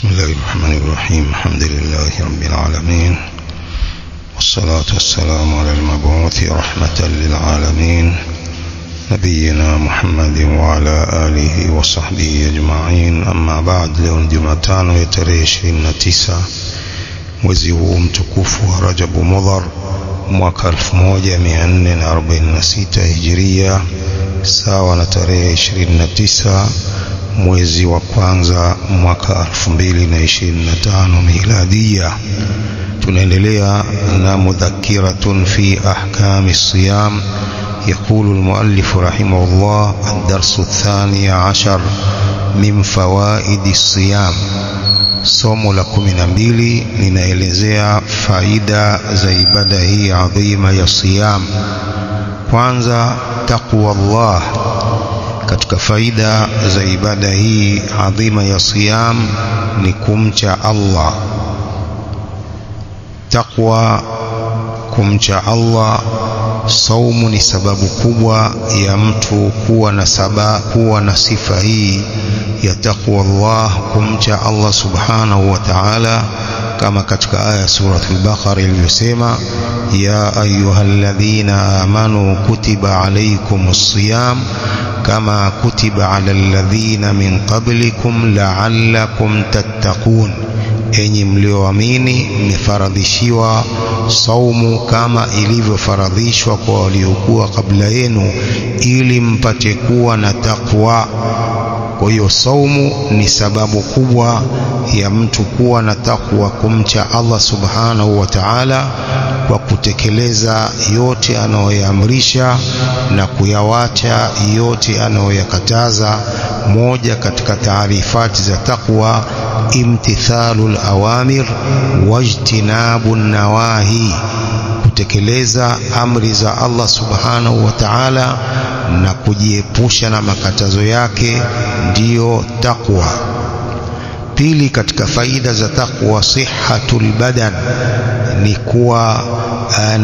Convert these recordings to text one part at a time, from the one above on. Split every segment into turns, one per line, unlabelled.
بسم الله الرحمن الرحيم. الحمد لله رب العالمين، والصلاة والسلام على المبعوث رحمة للعالمين نبينا محمد وعلى آله وصحبه أجمعين. أما بعد، leo ni Jumatano ya tarehe 29 mwezi huu mtukufu wa Rajab Mudhar mwaka 1446 Hijria, sawa na tarehe 29 mwezi wa kwanza mwaka 2025 Miladia. Tunaendelea na mudhakiratun fi ahkami siyam. يقول المؤلف رحمه الله: الدرس 12 من فوائد الصيام. somo la 12 linaelezea faida za ibada hii adhima ya siyam. Kwanza, taqwa Allah. Katika faida za ibada hii adhima ya siyam ni kumcha Allah. Taqwa, kumcha Allah. Saumu ni sababu kubwa ya mtu kuwa na sifa hii ya taqwa Allah, kumcha Allah subhanahu wa ta'ala, kama katika aya suratul Baqara iliyosema: ya ayyuhalladhina amanu kutiba alaykumus siyam kama kutiba alal ladhina min qablikum la'allakum tattaqun, enyi mlioamini mmefaradhishiwa saumu kama ilivyofaradhishwa kwa waliokuwa kabla yenu ili mpate kuwa na takwa. Kwa hiyo saumu ni sababu kubwa ya mtu kuwa na takwa, kumcha Allah subhanahu wa ta'ala kwa kutekeleza yote anayoyaamrisha na kuyawacha yote anayoyakataza. Moja katika taarifati za takwa, imtithalul awamir wajtinabun nawahi, kutekeleza amri za Allah subhanahu wa ta'ala na kujiepusha na makatazo yake, ndiyo takwa. Pili katika faida za takwa, sihhatul badan, ni kuwa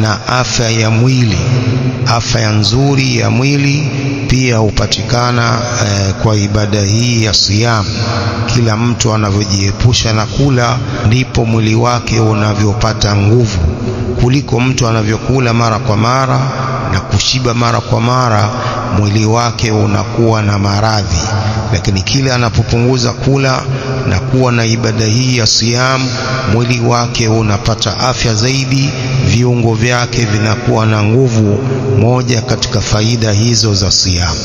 na afya ya mwili. Afya nzuri ya mwili pia hupatikana kwa ibada hii ya siyam. Kila mtu anavyojiepusha na kula ndipo mwili wake unavyopata nguvu, kuliko mtu anavyokula mara kwa mara na kushiba mara kwa mara, mwili wake unakuwa na maradhi. Lakini kila anapopunguza kula na kuwa na ibada hii ya siyam, mwili wake unapata afya zaidi, viungo vyake vinakuwa na nguvu. Moja katika faida hizo za siyam.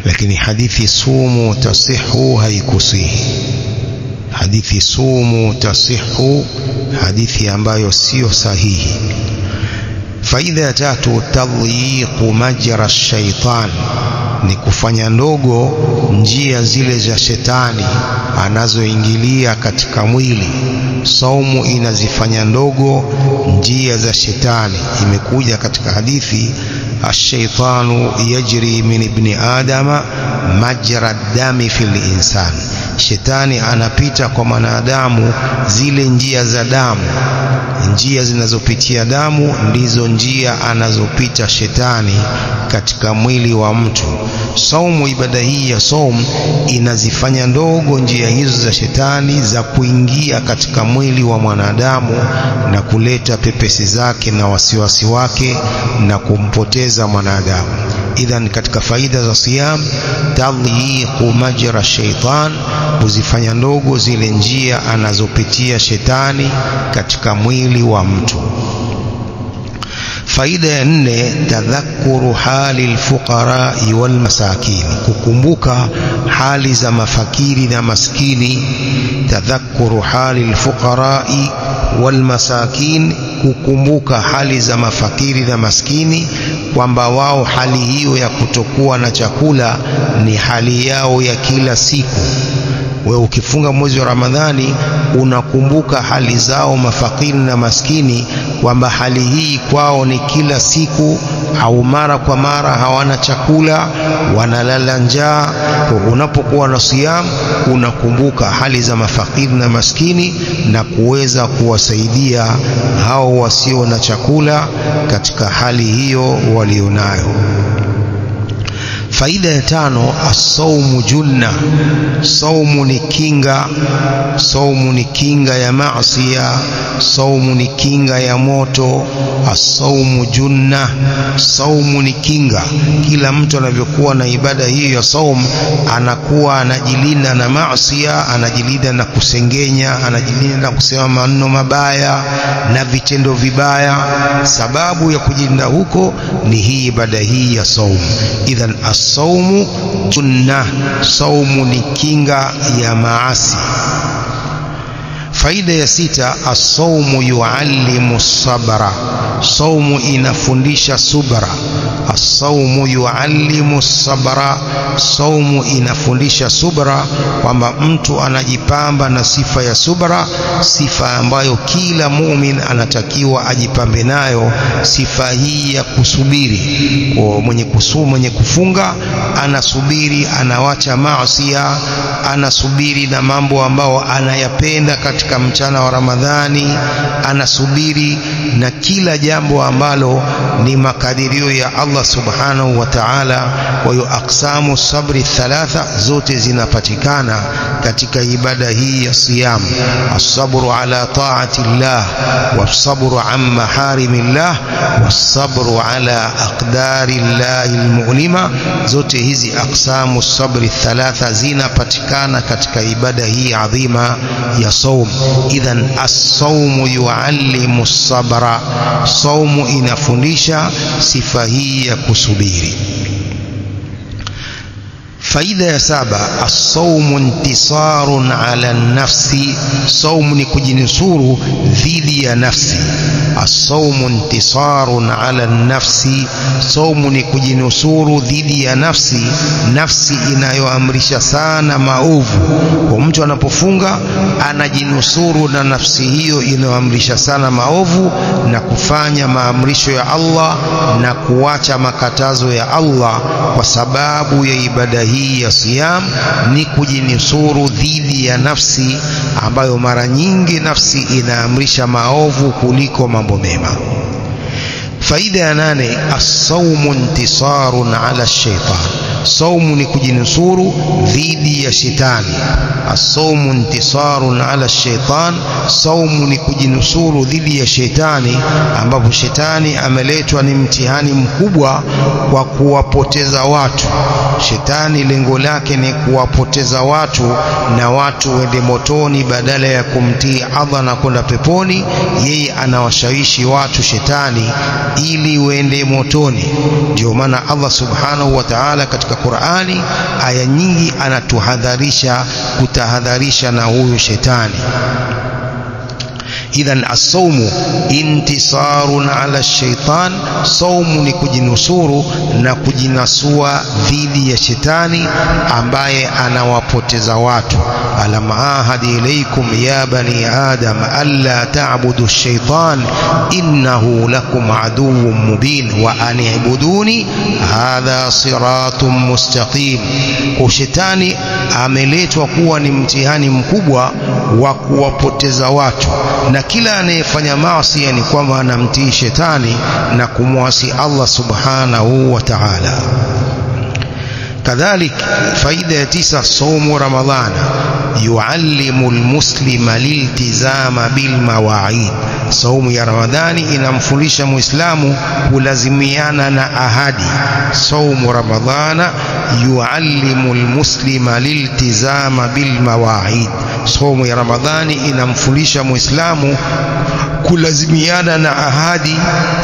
Lakini hadithi sumu tasihu haikusihi. Hadithi sumu tasihu, hadithi ambayo sio sahihi. Faida ya tatu, tadhiqu majra shaitan, ni kufanya ndogo njia zile za shetani anazoingilia katika mwili. Saumu inazifanya ndogo njia za shetani. Imekuja katika hadithi: ash-shaytanu yajri min ibni adama majra dami fil insan, shetani anapita kwa mwanadamu zile njia za damu. Njia zinazopitia damu ndizo njia anazopita shetani katika mwili wa mtu. Saumu, ibada hii ya saumu inazifanya ndogo njia hizo za shetani za kuingia katika mwili wa mwanadamu na kuleta pepesi zake na wasiwasi wake na kumpoteza mwanadamu. Idhan, katika faida za siyam, tadhiqu majra shaitan, kuzifanya ndogo zile njia anazopitia shetani katika mwili wa mtu. Faida ya 4, tadhakkuru hali alfuqara wal masakin, kukumbuka hali za mafakiri na maskini. Tadhakkuru hali alfuqara wal masakin, kukumbuka hali za mafakiri na maskini, kwamba wao hali hiyo ya kutokuwa na chakula ni hali yao ya kila siku. Wewe ukifunga mwezi wa Ramadhani unakumbuka hali zao mafakiri na maskini, kwamba hali hii kwao ni kila siku au mara kwa mara hawana chakula, wanalala njaa. Unapokuwa na siyam unakumbuka hali za mafakiri na maskini na kuweza kuwasaidia hao wasio na chakula katika hali hiyo walionayo. Faida ya tano, as-sawmu junna, saumu ni kinga. Saumu ni kinga ya maasiya, saumu ni kinga ya moto. As-sawmu junna, saumu ni kinga. Kila mtu anavyokuwa na ibada hiyo ya saumu, anakuwa anajilinda na maasiya, anajilinda na kusengenya, anajilinda na kusema maneno mabaya na vitendo vibaya. Sababu ya kujilinda huko ni hii ibada hii ya saumu. Idhan as-sawmu junna, saumu ni kinga ya maasi. Faida ya sita, as-sawmu yuallimu as-sabra, saumu inafundisha subra. As-sawmu yuallimu as-sabra, saumu inafundisha subra, kwamba mtu anajipamba na sifa ya subra, sifa ambayo kila muumini anatakiwa ajipambe nayo. Sifa hii ya kusubiri, mwenye kufunga anasubiri, anawacha maasi, anasubiri na mambo ambayo anayapenda katika mchana wa Ramadhani, anasubiri na kila jambo ambalo ni makadirio ya Allah subhanahu wa ta'ala. Kwa hiyo aqsamu sabri thalatha zote zinapatikana katika ibada hii ya siyam. As-sabru ala ta'ati llah, was-sabru an maharimillah, was-sabru ala aqdari llahi al-mu'lima. Zote hizi aqsamu sabri thalatha zinapatikana katika ibada hii adhima ya saum. Idhan as-sawmu yuallimu as-sabra, saumu inafundisha sifa hii ya kusubiri. Faida ya saba, as-sawmu intisarun ala an-nafsi, saumu ni kujinusuru dhidi ya nafsi. As-sawmu intisarun ala an-nafsi, saumu ni kujinusuru dhidi ya nafsi, nafsi inayoamrisha sana maovu. Kwa mtu anapofunga anajinusuru na nafsi hiyo inayoamrisha sana maovu na kufanya maamrisho ya Allah na kuacha makatazo ya Allah. Kwa sababu ya ibada hii ya siyam ni kujinusuru dhidi ya nafsi, ambayo mara nyingi nafsi inaamrisha maovu kuliko mambo mema. Faida ya nane, as-sawmu intisarun ala ash-shaytan, saumu ni kujinusuru dhidi ya shetani. As-sawmu intisarun ala ash-shaytan, saumu ni kujinusuru dhidi ya shetani, ambapo shetani ameletwa ni mtihani mkubwa kwa kuwapoteza watu. Shetani lengo lake ni kuwapoteza watu na watu wende motoni badala ya kumtii Allah na kwenda peponi. Yeye anawashawishi watu shetani ili wende motoni. Ndio maana Allah subhanahu wa ta'ala katika Qur'ani aya nyingi anatuhadharisha kutahadharisha na huyu shetani. Idhan as-sawmu intisarun ala ash-shaytan, saumu ni kujinusuru na kujinasua dhidi ya shetani ambaye anawapoteza watu. Alam ahadi ilaykum ya bani adam alla ta'budu ash-shaytan innahu lakum aduwwun mubin wa an i'buduni hadha siratun mustaqim. Kwa shetani ameletwa kuwa ni mtihani mkubwa wa kuwapoteza watu, na kila anayefanya maasi ni kwamba anamtii shetani na kumwasi Allah subhanahu wa ta'ala. Kadhalik faida ya tisa, saumu Ramadhana yuallimu almuslima liltizama bilmawa'id, saumu ya Ramadhani inamfundisha muislamu kulazimiana na ahadi. Saumu Ramadhana yuallimu almuslima liltizama bilmawa'id, saumu ya Ramadhani inamfundisha muislamu kulazimiana na ahadi,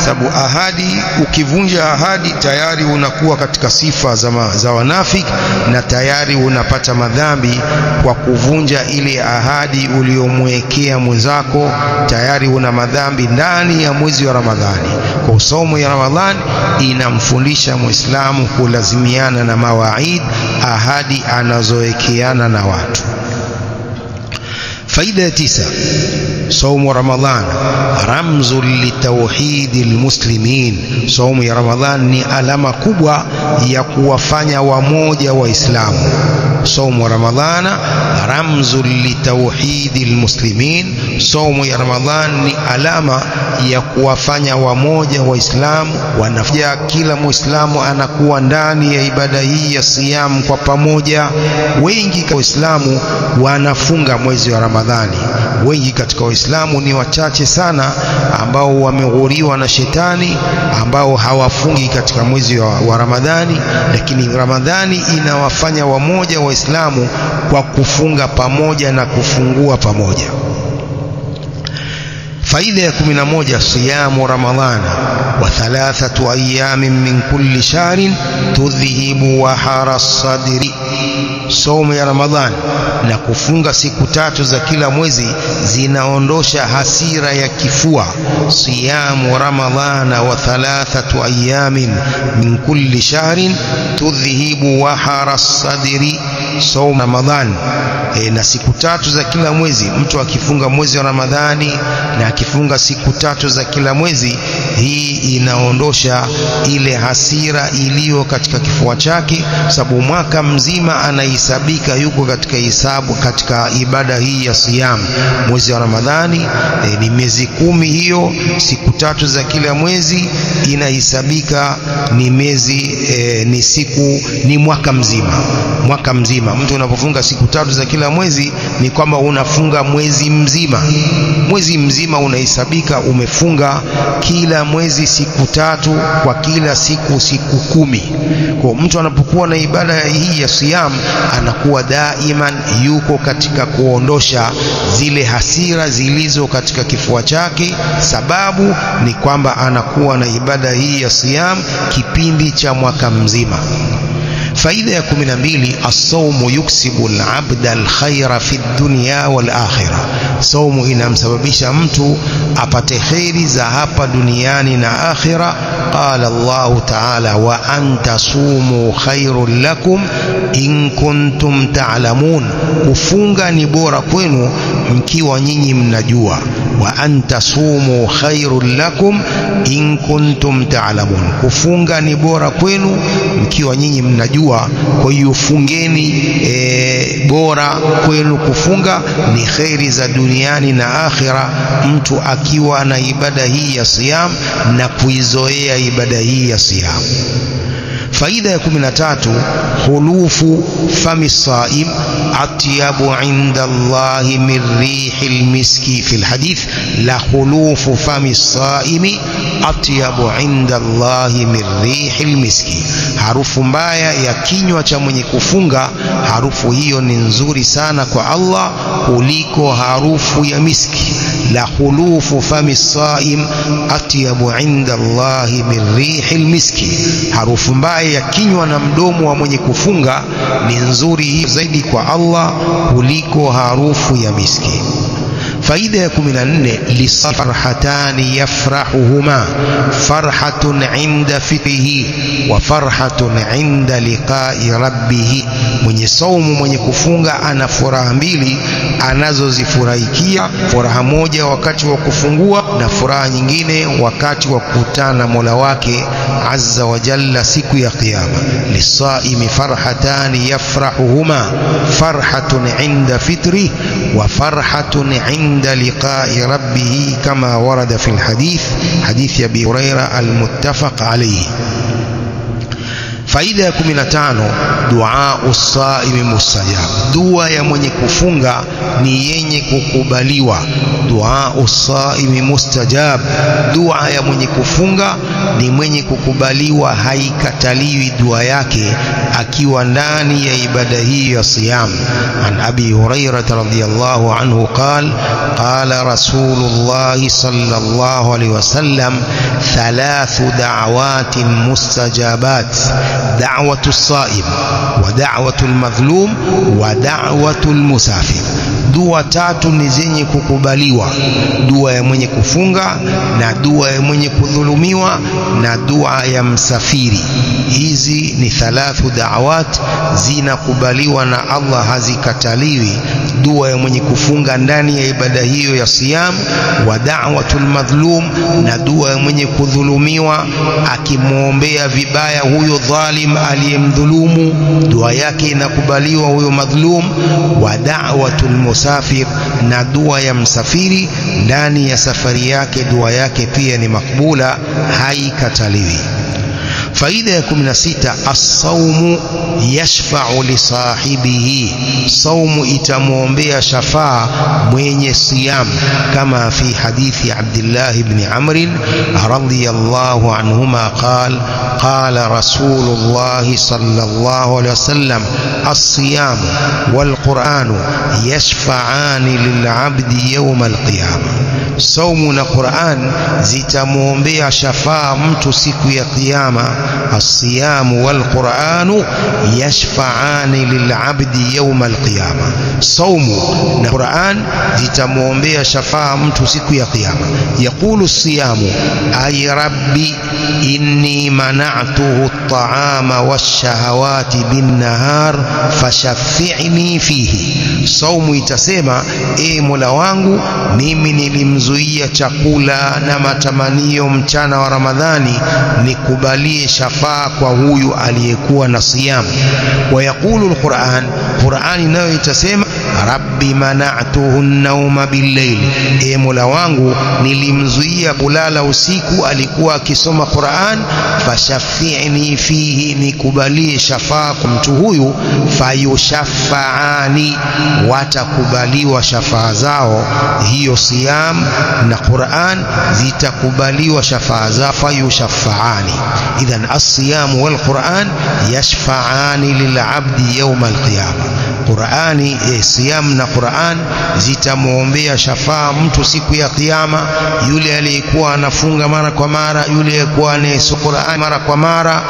sababu ahadi, ukivunja ahadi tayari unakuwa katika sifa za wanafiki na tayari unapata madhambi kwa kuvunja ile ahadi uliyomwekea mwenzako. Tayari una madhambi ndani ya mwezi wa Ramadhani. Kwa saumu ya Ramadhani inamfundisha muislamu kulazimiana na mawaid, ahadi anazowekeana na watu. Faida ya tisa, saumu Ramadhan ramzu litauhidi almuslimin, saumu ya Ramadhan ni alama kubwa ya kuwafanya wamoja Waislamu. Saumu Ramadhana ramzul litauhidil muslimin. Saumu ya Ramadhan ni alama ya kuwafanya wamoja Waislamu, wanafanya kila Muislamu anakuwa ndani ya ibada hii ya siyam kwa pamoja. Wengi katika Waislamu wanafunga mwezi wa Ramadhani. Wengi katika Waislamu ni wachache sana ambao wameghuriwa na shetani, ambao hawafungi katika mwezi wa Ramadhani, lakini Ramadhani inawafanya wamoja Waislamu kwa kufunga pamoja na kufungua pamoja. Faida ya 11, siyamu Ramadhana wa 3 ayamin min kulli shahrin tudhhibu wahara as-sadri. Saumu ya Ramadhani na kufunga siku 3 za kila mwezi zinaondosha hasira ya kifua. Siyamu Ramadhana wa 3 ayamin min kulli shahrin tudhhibu wahara as-sadri. Saumu Ramadhani na siku 3 za kila mwezi, mtu akifunga mwezi wa Ramadhani na akifunga siku 3 za kila mwezi, hii inaondosha ile hasira iliyo katika kifua chake, sababu mwaka mzima anahesabika yuko katika hisabu katika ibada hii ya siyam. Mwezi wa Ramadhani ni miezi 10, hiyo siku 3 za kila mwezi inahesabika ni miezi ni siku, ni mwaka mzima. Mwaka mzima mtu unapofunga siku 3 za kila mwezi ni kwamba unafunga mwezi mzima. Mwezi mzima unahesabika umefunga kila mwezi siku 3, kwa kila siku 10. Kwa mtu anapokuwa na ibada hii ya siyam anakuwa daiman yuko katika kuondosha zile hasira zilizo katika kifua chake, sababu ni kwamba anakuwa na ibada hii ya siyam kipindi cha mwaka mzima. Faida ya 12, as-sawmu yuksibu al-'abda al-khayra fi ad-dunya wal-akhirah. Saumu inamsababisha mtu apate khairi za hapa duniani na akhira. Qala Allah ta'ala, wa anta sumu khairul lakum in kuntum ta'lamun. Kufunga ni bora kwenu mkiwa nyinyi mnajua. Wa anta sumu khairul lakum in kuntum ta'lamun. Kufunga ni bora kwenu mkiwa nyinyi mnajua. Kwa hiyo fungeni, bora kwenu kufunga ni khairi za duniani na akhira, mtu akiwa na ibada hii ya siyam na kuizoea ibada hii ya siyam. Faida ya 13, khulufu fami saim atyabu inda Allahi min rihil miski. Fi alhadith, la khulufu fami saimi atyabu inda Allahi min rihil miski. Harufu mbaya ya kinywa cha mwenye kufunga, harufu hiyo ni nzuri sana kwa Allah kuliko harufu ya miski. La khulufu fami saim atyabu inda Allahi min rihil miski. Harufu mbaya ya kinywa na mdomo wa mwenye kufunga ni nzuri hii zaidi kwa Allah kuliko harufu ya miski. Faida ya 14, lisfarhatani yafrahuhuma, farhatun inda fitrihi wa farhatun inda liqa'i rabbih. Mwenye saumu, mwenye kufunga ana furaha mbili anazozifurahikia, furaha moja wakati wa kufungua na furaha nyingine wakati wa kukutana Mola wake azza wa jalla siku ya kiyama. Lisaimi farhatani yafrahuhuma, farhatun inda fitri wa farhatun inda liqa'i rabbih, kama warada fi alhadith, hadith Abi Huraira almuttafaq alayhi. Faida ya 15, dua usaimi mustajab. Dua ya mwenye kufunga ni yenye kukubaliwa. Dua usaimi mustajab, dua ya mwenye kufunga ni mwenye kukubaliwa, haikataliwi dua yake akiwa ndani ya ibada hii ya siyam. An Abi Huraira radhiyallahu anhu qala qala Rasulullah sallallahu alayhi wasallam, 3 da'awatin mustajabat: da'watu as-sa'im wa da'watu al-madhlum wa da'watu al-musafir. dua tatu ni zenye kukubaliwa: dua ya mwenye kufunga, na dua ya mwenye kudhulumiwa, na dua ya msafiri. Hizi ni thalathu da'awat zinakubaliwa na Allah, hazikataliwi. Dua ya mwenye kufunga ndani ya ibada hiyo ya siyam, wa da'watul madhlum, na dua ya mwenye kudhulumiwa akimwombea vibaya huyo dhalim aliyemdhulumu, dua yake inakubaliwa huyo madhlum. Wa da'watul musafir, na dua ya msafiri ndani ya safari yake, dua yake pia ni makbula, haikataliwi. Faida ya 16, as-sawmu yashfa'u li sahibihi, saumu itamuombea shafaa mwenye siyam, kama fi hadithi Abdullah ibn Amr radhiyallahu anhuma qala Rasulullah sallallahu alayhi wasallam, as-siyam wal Qur'an yashfa'ani lil 'abdi yawm al-qiyamah. Saumu na Qur'an zitamuombea shafaa mtu siku ya kiyama. As-siyamu wal Qur'anu yashfa'ani lil 'abdi yawm al-qiyama. Saumu na Qur'an zitamuombea shafaa mtu siku ya kiyama. Yaqulu as-siyamu ay rabbi inni mana'tuhu at-ta'ama wash-shahawati bin-nahar fashaffi'ni fihi. Saumu itasema, e Mola wangu, mimi nilimzuia chakula na matamanio mchana wa Ramadhani, nikubalie shafaa kwa huyu aliyekuwa na siyam. Wa yaqulu al-Qur'an, Qur'ani nayo itasema, rabbi mana'tuhu an-nawma bil-layl, e Mola wangu nilimzuia kulala usiku, alikuwa akisoma Qur'an, fashaffi'ni fihi, nikubalie shafaa kwa mtu huyu. Fayushaffaani, watakubaliwa shafaa zao. Hiyo siyam na Qur'an zitakubaliwa shafaa zao, fayushaffaani. Idhan as-siyam wal Qur'an yashfa'ani lil 'abdi yawm al-qiyamah. Qur'ani, siyam na Qur'an zitamuombea shafaa mtu siku ya kiyama, yule aliyekuwa anafunga mara kwa mara, yule aliyekuwa anasoma Qur'an mara kwa mara.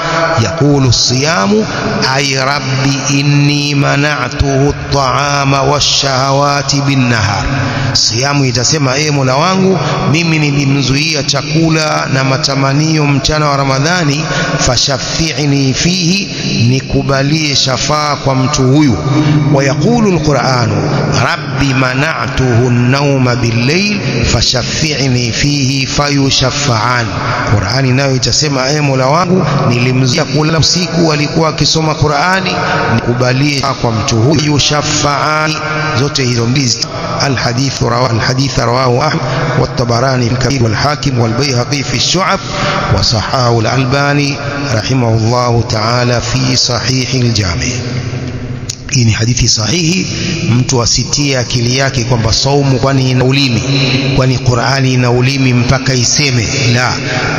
Yaqulu as-siyamu ay rabbi inni mana'tuhu at-ta'ama wash-shahawati bin-nahar. Siyamu itasema, e Mola wangu, mimi nilimzuia chakula na matamanio mchana wa Ramadhani, fashaffi'ni fihi, nikubalie shafaa kwa mtu huyu. Wa yaqulu al-Qur'anu rabbi mana'tuhu an-nawma bil-layl fashaffi'ni fihi fayushaffa'an. Qur'ani nayo itasema, e Mola wangu, nilimzuia kula usiku, alikuwa akisoma Qur'ani, nikubalie kwa mtu huyu, yushaffa'an. Zote hizo mbili. الحديث رواه أحمد والطبراني في الكبير والحاكم والبيهقي في الشعب، وصححه الألباني رحمه الله تعالى في صحيح الجامع. Hii ni hadithi sahihi. Mtu asitie akili yake kwamba saumu kwani ina ulimi, kwani Qur'ani ina ulimi mpaka iseme la.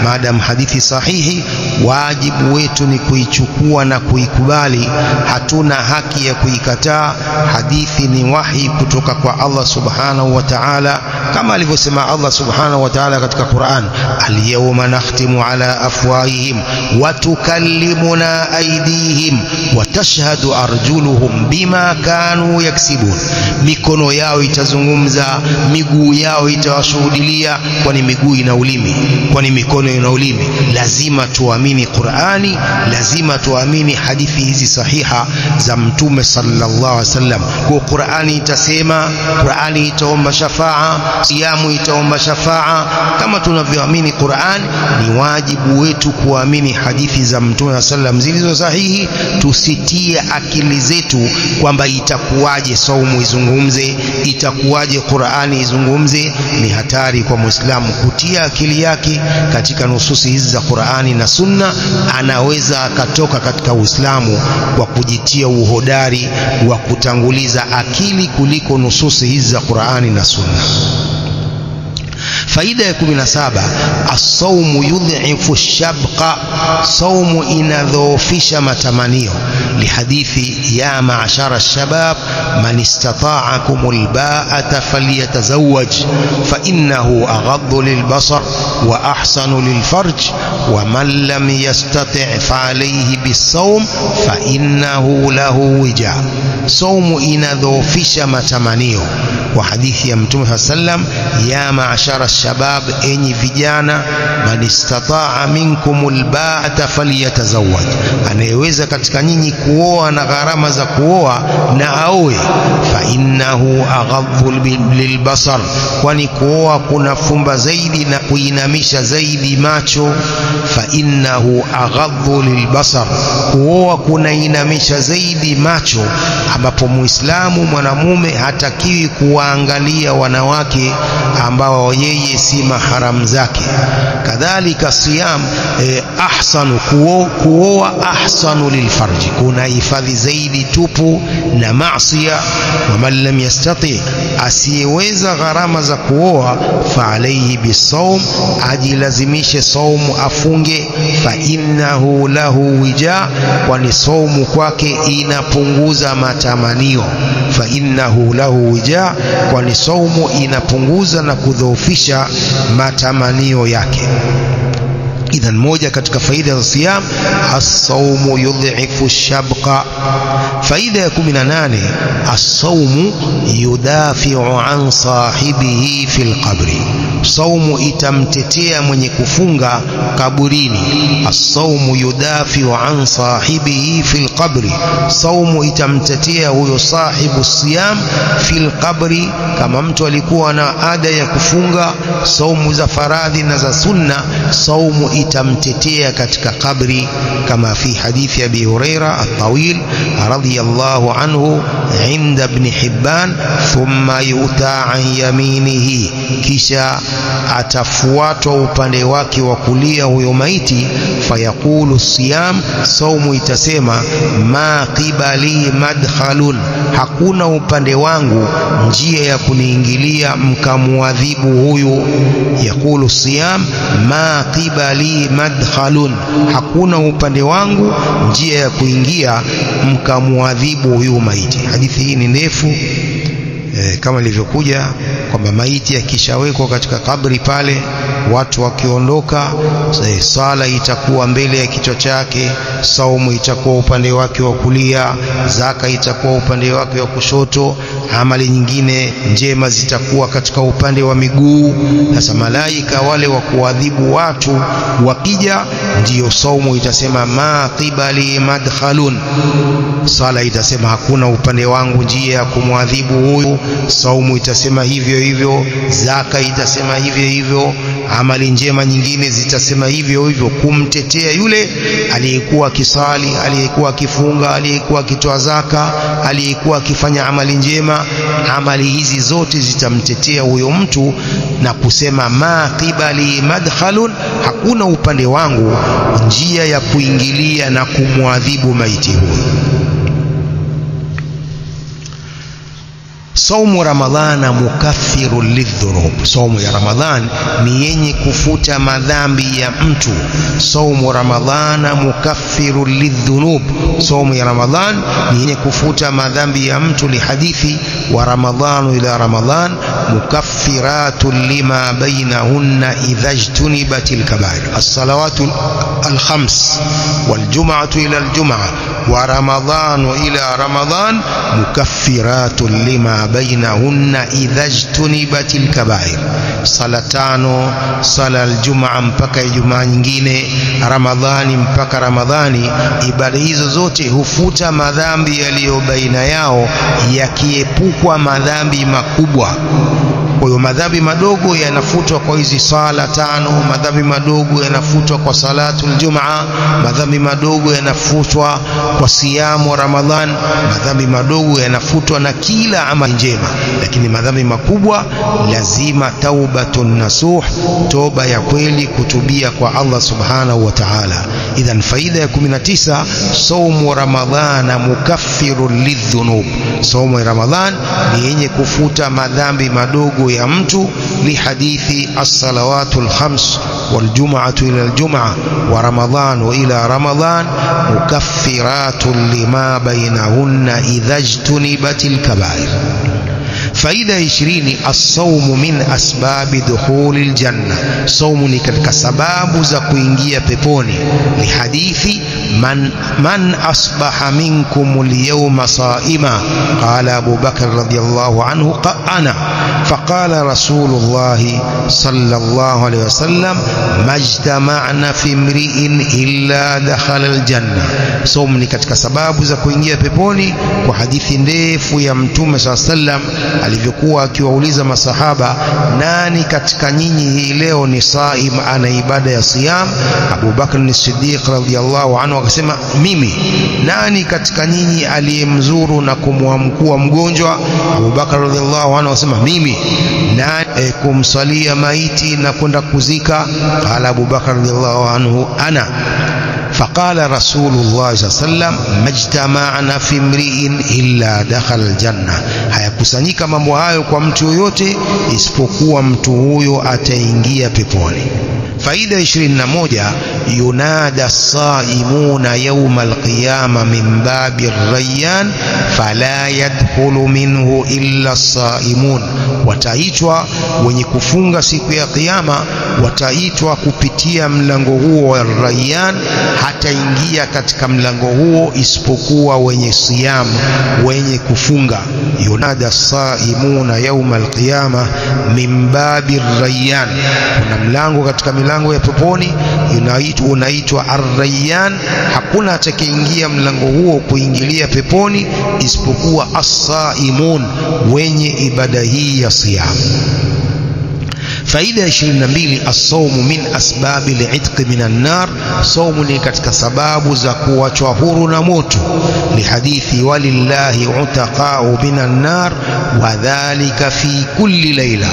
Maadam hadithi sahihi, wajibu wetu ni kuichukua na kuikubali, hatuna haki ya kuikataa. Hadithi ni wahi kutoka kwa Allah subhanahu wa ta'ala, kama alivyosema Allah subhanahu wa ta'ala katika Qur'an, al-yawma nakhtimu ala afwahihim wa tukallimuna aydihim wa tashhadu arjuluhum bima kanu yaksibun. Mikono yao itazungumza, miguu yao itawashuhudilia. Kwani miguu ina ulimi? Kwani mikono ina ulimi? Lazima tuamini Qur'ani, lazima tuamini hadithi hizi sahiha za Mtume sallallahu alaihi wasallam. Kwa Qur'ani itasema, Qur'ani itaomba shafaa, siyamu itaomba shafaa. Kama tunavyoamini Qur'an, ni wajibu wetu kuamini hadithi za Mtume sallam zilizo sahihi. Tusitie akili zetu kwamba itakuwaje saumu izungumze, itakuwaje Qur'ani izungumze. Ni hatari kwa Muislamu kutia akili yake katika nususi hizi za Qur'ani na Sunna. Anaweza akatoka katika Uislamu kwa kujitia uhodari wa kutanguliza akili kuliko nususi hizi za Qur'ani na Sunna. Faida ya 17, as-sawmu yudhifu ash-shabqa, saumu inadhoofisha matamanio. Lihadithi ya ma'ashara ash-shabab man istata'akum al-ba'ata falyatazawwaj fa innahu aghaddu lil-basar wa ahsanu lil-farj wa man lam yastati' fa alayhi bis-sawm fa innahu lahu wija. Saumu inadhoofisha matamanio. wa hadithi ya Mtume sallam, ya ma'ashara shabab, enyi vijana, man istata'a minkumul ba'ata falyatazawwaj, anayeweza katika nyinyi kuoa na gharama za kuoa na aoe. Fa innahu aghadhu lilbasar, kwani kuoa kuna fumba zaidi na kuinamisha zaidi macho. Fa innahu aghadhu lilbasar, kuoa kuna inamisha zaidi macho, ambapo muislamu mwanamume hatakiwi kuwaangalia wanawake ambao yeye si mahram zake. Kadhalika siyam ahsanu, kuoa ahsanu lilfarji, kuna hifadhi zaidi tupu na maasiya. Wa man lam yastati, asiyeweza gharama za kuoa, fa alayhi bisawm, ajilazimishe saumu, afunge. Fa innahu lahu wija, kwani saumu kwake inapunguza matamanio. Fa innahu lahu wija, kwani saumu inapunguza na kudhoofisha matamanio yake. Idhan, moja katika faida za siyam, as-sawmu yudhifu ash-shabqa. Faida ya 18, as-sawmu yudafi'u an sahibihi fil qabri, saumu itamtetea mwenye kufunga kaburini. As-sawmu yudafi'u an sahibihi fil qabri, saumu itamtetea huyo sahibu siyam fil qabri. Kama mtu alikuwa na ada ya kufunga saumu za faradhi na za sunna, saumu itamtetea katika kabri, kama fi hadithi Abi Huraira at-tawil radiyallahu anhu inda Ibn Hibban, thumma yuta an yaminihi, kisha atafuatwa upande wake wa kulia huyo maiti. Fayaqulu siyam, saumu itasema, ma qibali madkhalun, hakuna upande wangu njia ya kuniingilia mkamuadhibu huyu. Yaqulu siyam, ma qibali madkhalun, hakuna upande wangu njia ya kuingia mkamuadhibu huyu maiti. Hadithi hii ni ndefu kama ilivyokuja kwamba maiti akishawekwa katika kabri pale, watu wakiondoka, sala itakuwa mbele ya kichwa chake, saumu itakuwa upande wake wa kulia, zaka itakuwa upande wake wa kushoto, amali nyingine njema zitakuwa katika upande wa miguu. Sasa malaika wale wa kuadhibu watu wakija, ndiyo saumu itasema ma qibali madkhalun, sala itasema hakuna upande wangu njia ya kumwadhibu huyu, saumu itasema hivyo hivyo, zaka itasema hivyo hivyo, amali njema nyingine zitasema hivyo hivyo, kumtetea yule aliyekuwa akisali, aliyekuwa akifunga, aliyekuwa akitoa zaka, aliyekuwa akifanya amali njema. Amali hizi zote zitamtetea huyo mtu na kusema ma qibali madkhalun, hakuna upande wangu njia ya kuingilia na kumwadhibu maiti huyo. Saumu Ramadhana mukaffiru lidhunub, saumu ya Ramadhan ni yenye kufuta madhambi ya mtu. Saumu Ramadhana mukaffiru lidhunub, saumu ya Ramadhan ni yenye kufuta madhambi ya mtu. Lihadithi wa Ramadhanu ila Ramadhan mukaffiratun lima bainahunna idha ijtunibatil kabair. As-salawatu al-khams wal jum'atu ila al-jum'ah wa Ramadhanu ila Ramadhan mukaffiratun lima bainahunna idha ijtunibatil kabair. Sala tano, sala al-jum'a mpaka Ijumaa nyingine, Ramadhani mpaka Ramadhani, ibada hizo zote hufuta madhambi yaliyo baina yao, yakiepukwa madhambi makubwa. Kwa hiyo madhambi madogo yanafutwa kwa hizi sala tano, madhambi madogo yanafutwa kwa salatul Jumaa, madhambi madogo yanafutwa kwa siyamu Ramadhan, madhambi madogo yanafutwa na kila amali njema. Lakini madhambi makubwa lazima taubatun nasuh, toba ya kweli, kutubia kwa Allah subhanahu wa ta'ala. Idhan, faida ya 19, saumu Ramadhana mukaffirun lidhunub, saumu ya Ramadhan ni yenye kufuta madhambi madogo ya mtu. Lihadithi as-salawatul khams wal jum'atu ila al-jum'ah wa Ramadhan ila Ramadhan mukaffiratun lima bainahunna idha ijtunibatil kabair. Faida 20, as-sawmu min asbabi dukhulil janna, saumu ni katika sababu za kuingia peponi. Li hadithi man asbaha minkum al-yawma sa'ima, qala Abu Bakr radiyallahu anhu ana, faqala Rasulullah sallallahu alayhi wasallam majtama'na fi imri'in illa dakhala al-janna. Saumu ni katika sababu za kuingia peponi, kwa hadithi ndefu ya Mtume sallallahu alayhi wasallam alivyokuwa akiwauliza masahaba, nani katika nyinyi hii leo ni saim, ana ibada ya siyam? Abu Bakr as-Siddiq radhiyallahu anhu akasema mimi. Nani katika nyinyi aliyemzuru na kumwamkua mgonjwa? Abu Bakr radhiyallahu anhu akasema mimi. Nani kumsalia maiti na kwenda kuzika? Qala Abu Bakr radhiyallahu anhu ana. فقال رسول الله صلى الله عليه وسلم majtama'na fi imri'in illa dakhala aljanna, hayakusanyika mambo hayo kwa mtu yoyote isipokuwa mtu huyo ataingia peponi. Faida 21, yunada as-sa'imuna yawm al-qiyamah min babi ar-rayyan fala yadkhulu minhu illa as-sa'imun, wataitwa wenye kufunga siku ya kiyama, wataitwa kupitia mlango huo wa Rayyan, hataingia katika mlango huo isipokuwa wenye siyam, wenye kufunga. Yunada as-sa'imuna yawm al-qiyamah min babi ar-rayyan, kuna mlango katika milango ya peponi unaitwa ar-Rayyan. Hakuna atakayeingia mlango huo kuingilia peponi isipokuwa as-saimun, wenye ibada hii ya siyam. Faida 22, as-sawmu min asbabi al-'itq min an-nar, saumu ni katika sababu za kuachwa huru na moto. Li hadithi walillahi utaqa'u min an-nar wa dhalika fi kulli layla,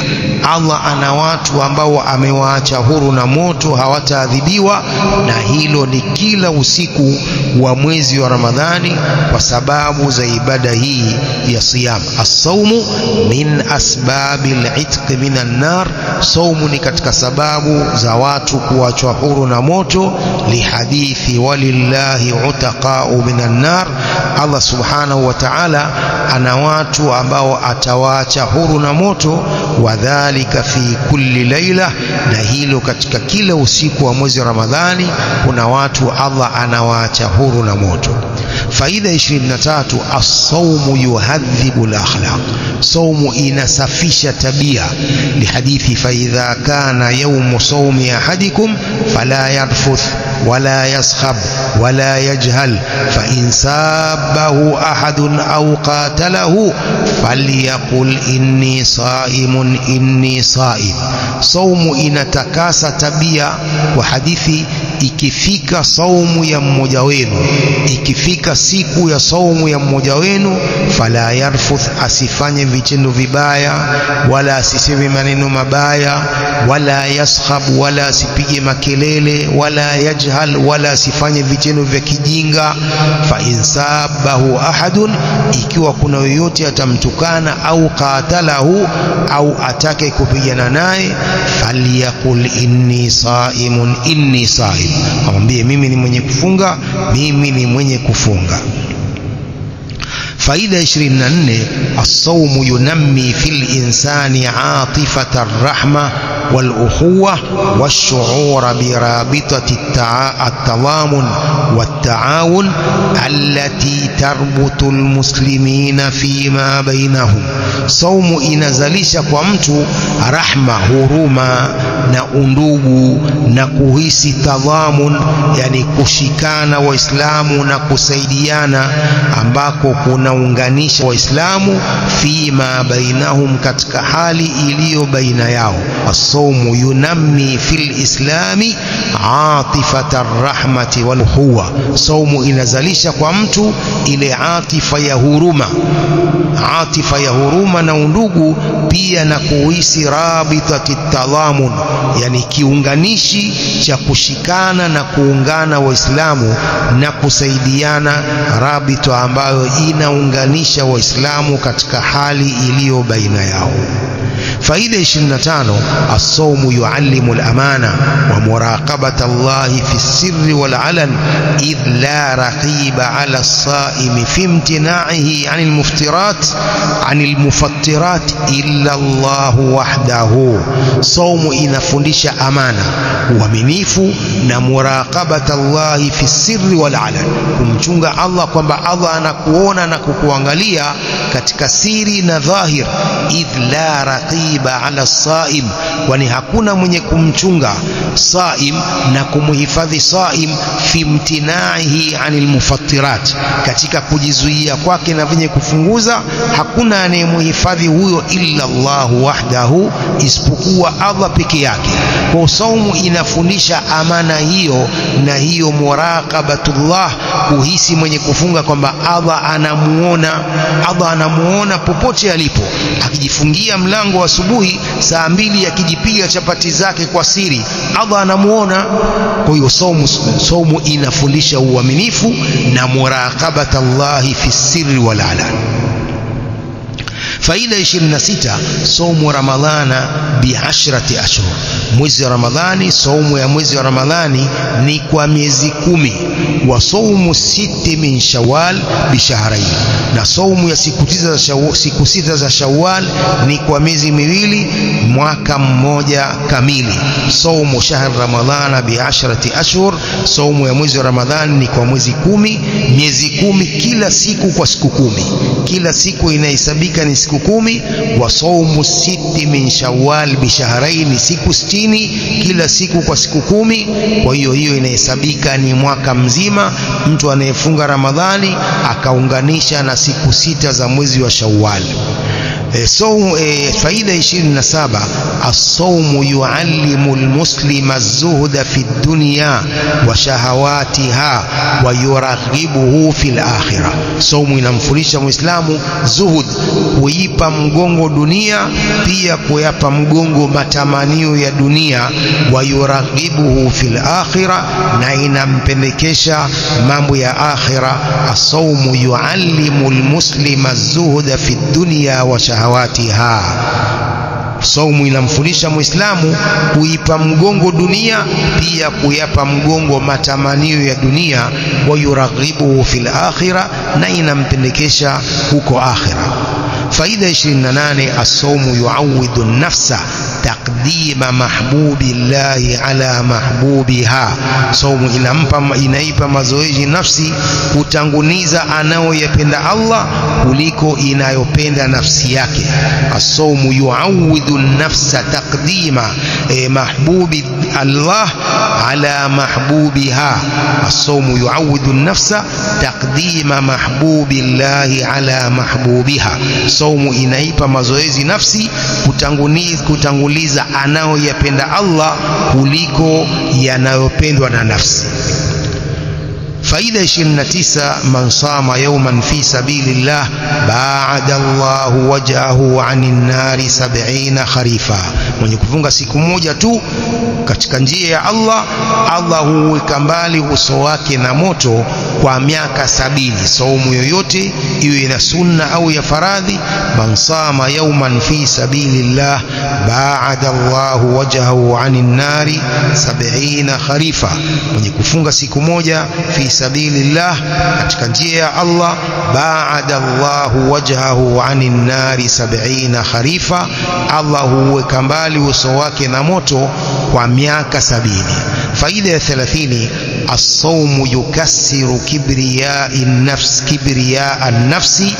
Allah ana watu ambao amewaacha huru na moto, hawataadhibiwa, na hilo ni kila usiku wa mwezi wa Ramadhani kwa sababu za ibada hii ya siyam. As-sawmu min asbabi al-'itq min an-nar, saumu ni katika sababu za watu kuachwa huru na moto. Li hadithi walillahi utaqa'u minan nar, Allah subhanahu wa ta'ala ana watu ambao atawaacha huru na moto. Wadhalika fi kulli layla, na hilo katika kila usiku wa mwezi wa Ramadhani kuna watu Allah anawaacha huru na moto. Faida 23, as-sawmu yuhadhibu al-akhlaq, saumu inasafisha tabia. Li hadithi fa idha kana yawmu sawmi ahadikum fala yarfuth wala yaskhab wala yajhal fa in sabahu ahadun aw qatalahu falyaqul inni saimun inni saim. Saumu inatakasa tabia, kwa hadithi ikifika saumu ya mmoja wenu, ikifika siku ya saumu ya mmoja wenu, fala yarfuth, asifanye vitendo vibaya, wala asiseme maneno mabaya, wala yaskhab, wala asipige makelele, wala yajhal, wala asifanye vitendo vya kijinga. Fa insabahu ahadun, ikiwa kuna yoyote atamtukana, au qatalahu, au atake kupigana naye, falyaqul inni saimun inni saim, amwambie mimi ni mwenye kufunga, mimi ni mwenye kufunga. Faida 24, as-sawmu yunammi fil insani atifata ar-rahma wal ukhuwa wash-shu'ura bi rabitati at-talamun wat-ta'awun allati tarbutu al-muslimina fima bainahum. Saumu inazalisha kwa mtu rahma, huruma na undugu na kuhisi tadhamun, yani kushikana Waislamu na kusaidiana, ambako kunaunganisha Waislamu fima bainahum, katika hali iliyo baina yao. As-sawmu yunammi fil islami atifata ar-rahmati wal ukhuwa, saumu inazalisha kwa mtu ile atifa ya huruma, atifa ya huruma na undugu, pia na kuhisi rabitati tadhamun, yani kiunganishi cha kushikana na kuungana Waislamu na kusaidiana, rabito ambayo inaunganisha Waislamu katika hali iliyo baina yao. Faida 25, as-sawmu yuallimu al-amana wa muraqabata Allah fi as-sirri wal-alan idh la raqiba ala as-sa'imi fi imtina'ihi 'anil muftirat 'anil mufattirat illa Allah wahdahu. Saumu inafundisha amana, uaminifu na muraqabata Allah fi as-sirri wal-alan, kumchunga Allah kwamba Allah anakuona na kukuangalia katika siri na dhahir. Idh la raqiba ala saim, kwani hakuna mwenye kumchunga saim na kumhifadhi saim fi imtinaihi anil mufattirat, katika kujizuia kwake na venye kufunguza, hakuna anayemhifadhi huyo illa Allah wahdahu, isipokuwa Allah peke yake. Kwa saumu inafundisha amana hiyo, na hiyo muraqabatullah, kuhisi mwenye kufunga kwamba Allah anamuona popote alipo. Akijifungia mlango wa asubuhi saa 2, akijipiga chapati zake kwa siri, Allah anamuona. Kwa hiyo saumu inafundisha uaminifu na muraqabatallahi fi sirri wal alan. Faida 26, saumu Ramadhana bi 10 ashhur. Mwezi wa Ramadhani, saumu ya mwezi wa Ramadhani ni kwa miezi 10. Wa saumu 6 min Shawwal bi shahrayn, na saumu ya siku 6 za Shawwal ni kwa miezi 2, mwaka mmoja kamili. Saumu shahr Ramadhana bi 10 ashhur, saumu ya mwezi wa Ramadhani ni kwa mwezi 10, miezi 10, kila siku kwa siku 10, kila siku inahesabika ni siku 10. Wa saumu 6 min Shawwal bi shahrayn, siku 60 kila siku kwa siku 10. Kwa hiyo inahesabika ni mwaka mzima mtu anayefunga Ramadhani akaunganisha na siku 6 za mwezi wa Shawwal. Faida 27, as-sawmu yuallimu al-muslima az-zuhda fi ad-dunya wa shahawatiha wa yuraghibuhu fi al-akhirah. Saumu inamfundisha Muislamu zuhud, kuipa mgongo dunia, pia kuyapa mgongo matamanio ya dunia. Wa yuraghibuhu fi al-akhirah, na inampendekesha mambo ya akhira. As-sawmu yuallimu al-muslima az-zuhda fi ad-dunya wa shahawatiha. Saumu inamfundisha Muislamu kuipa mgongo dunia, pia kuyapa mgongo matamanio ya dunia. Wa yuraghibuhu fil akhirah, na inampendekesha huko akhira. Faida 28, as-sawmu yu'awwidu an-nafsa taqdima mahbubillahi ala mahbubiha. Saumu inaipa mazoezi nafsi kutanguliza anayoyapenda Allah kuliko inayopenda nafsi yake. As-sawmu yu'awwidu an-nafsa taqdima mahbubi Allah ala mahbubiha. As-sawmu yu'awwidu an-nafsa taqdima mahbubillahi ala mahbubiha. Saumu inaipa mazoezi nafsi kutanguliza anayoyapenda Allah kuliko yanayopendwa na nafsi. Faida 29, man sama yawman fi sabilillah ba'ada Allahu wajhahu 'anil nari 70 kharifa. Mwenye kufunga siku moja tu katika njia ya Allah, Allah huweka mbali uso wake na moto kwa miaka 70. Saumu yoyote iwe ina sunna au ya faradhi, man sama yawman fi sabilillah ba'ada Allahu wajhahu 'anil nari 70 kharifa. Mwenye kufunga siku moja fi sabilillah, katika njia ya Allah, ba'ada Allahu wajhahu 'anil nari 70 kharifa, Allah huweka mbali uso wake na moto kwa miaka 70. Faida ya 30, as-sawmu yukassiru kibriya an-nafsi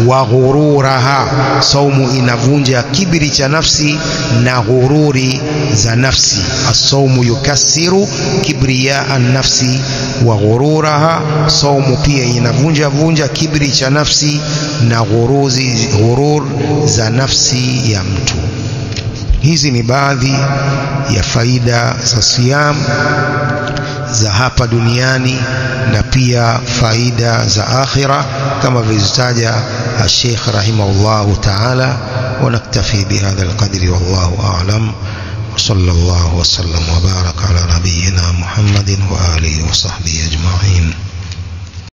wa ghururaha. Saumu inavunja kibri cha nafsi na ghururi za nafsi. As-sawmu yukassiru kibriya an-nafsi wa ghururaha. Saumu pia inavunja kibri cha nafsi na ghurur za nafsi ya mtu. Hizi ni baadhi ya faida za siyam za hapa duniani na pia faida za akhira kama vilivyotaja Sheikh rahimahullahu ta'ala. Wa naktafi bihadha alqadri wallahu a'lam. Sallallahu wa sallam wa baraka ala nabiyyina Muhammadin wa alihi wa sahbihi ajma'in.